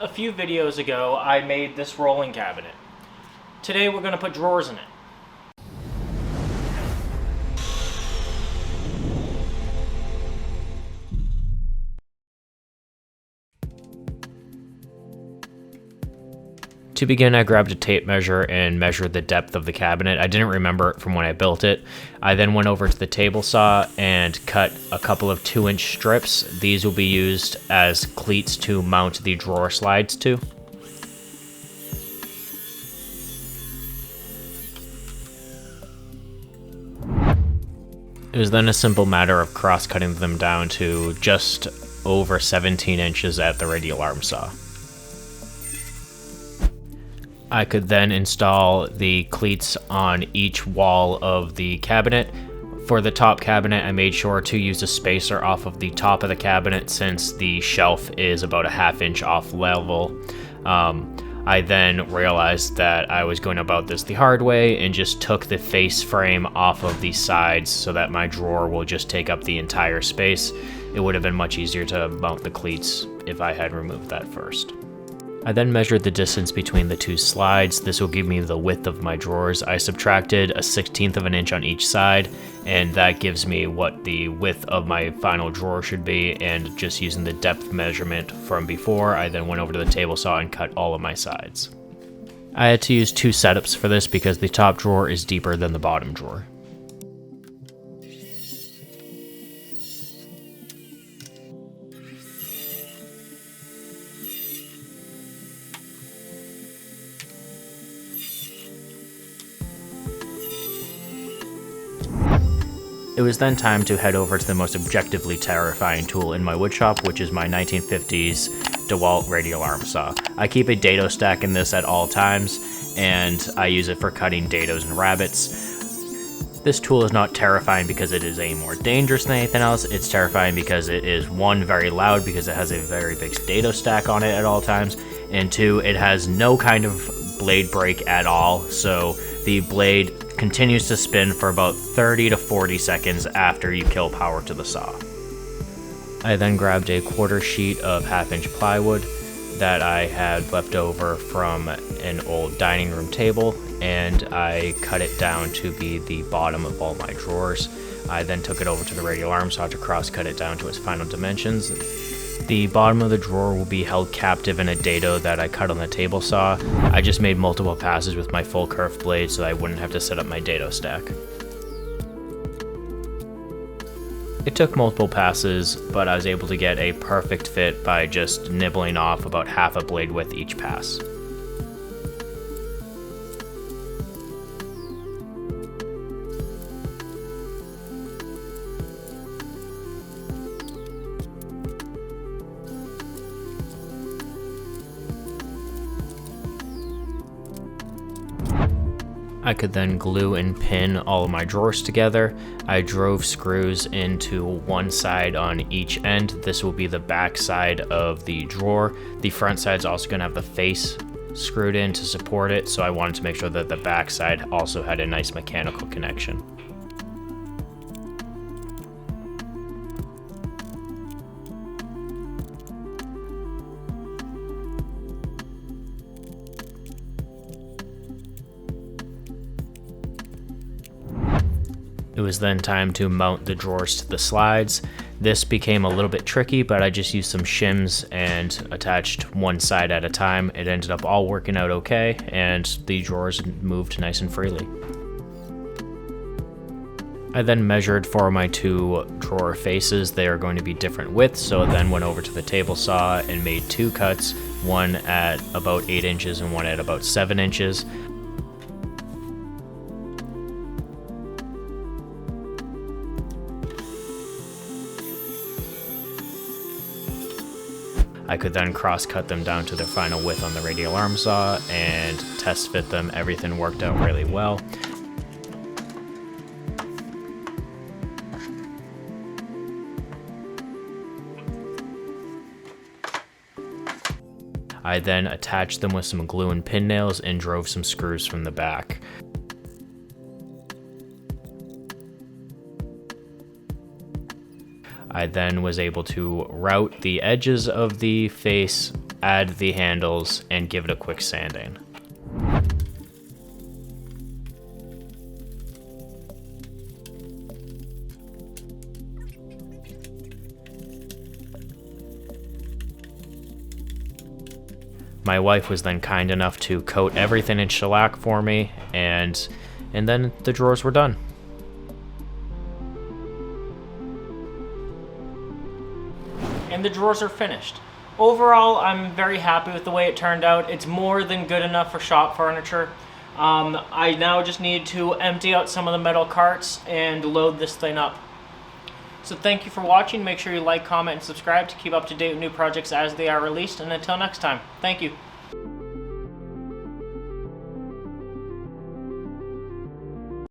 A few videos ago, I made this rolling cabinet. Today we're going to put drawers in it. To begin, I grabbed a tape measure and measured the depth of the cabinet. I didn't remember it from when I built it. I then went over to the table saw and cut a couple of 2-inch strips. These will be used as cleats to mount the drawer slides to. It was then a simple matter of cross-cutting them down to just over 17 inches at the radial arm saw. I could then install the cleats on each wall of the cabinet. For the top cabinet, I made sure to use a spacer off of the top of the cabinet since the shelf is about a 1/2 inch off level. I then realized that I was going about this the hard way and just took the face frame off of the sides so that my drawer will just take up the entire space. It would have been much easier to mount the cleats if I had removed that first. I then measured the distance between the two slides. This will give me the width of my drawers. I subtracted a 1/16 of an inch on each side, and that gives me what the width of my final drawer should be. And just using the depth measurement from before, I then went over to the table saw and cut all of my sides. I had to use 2 setups for this because the top drawer is deeper than the bottom drawer. It was then time to head over to the most objectively terrifying tool in my woodshop, which is my 1950s DeWalt radial arm saw. I keep a dado stack in this at all times, and I use it for cutting dados and rabbits. This tool is not terrifying because it is any more dangerous than anything else. It's terrifying because it is, 1, very loud because it has a very big dado stack on it at all times, and 2, it has no kind of blade break at all, so the blade continues to spin for about 30 to 40 seconds after you kill power to the saw. I then grabbed a 1/4 sheet of 1/2 inch plywood that I had left over from an old dining room table, and I cut it down to be the bottom of all my drawers. I then took it over to the radial arm saw to cross cut it down to its final dimensions. The bottom of the drawer will be held captive in a dado that I cut on the table saw. I just made multiple passes with my full curved blade so I wouldn't have to set up my dado stack. It took multiple passes, but I was able to get a perfect fit by just nibbling off about 1/2 a blade width each pass. I could then glue and pin all of my drawers together. I drove screws into one side on each end. This will be the back side of the drawer. The front side is also going to have the face screwed in to support it, so I wanted to make sure that the back side also had a nice mechanical connection. It was then time to mount the drawers to the slides. This became a little bit tricky, but I just used some shims and attached one side at a time. It ended up all working out okay, and the drawers moved nice and freely. I then measured for my 2 drawer faces. They are going to be different widths, so I then went over to the table saw and made 2 cuts, one at about 8 inches and one at about 7 inches. I could then cross-cut them down to their final width on the radial arm saw and test fit them. Everything worked out really well. I then attached them with some glue and pin nails and drove some screws from the back. I then was able to route the edges of the face add the handles, and give it a quick sanding. My wife was then kind enough to coat everything in shellac for me, and then the drawers were done. And the drawers are finished. Overall, I'm very happy with the way it turned out. It's more than good enough for shop furniture. I now just need to empty out some of the metal carts and load this thing up. So thank you for watching. Make sure you like, comment, and subscribe to keep up to date with new projects as they are released. And until next time, thank you.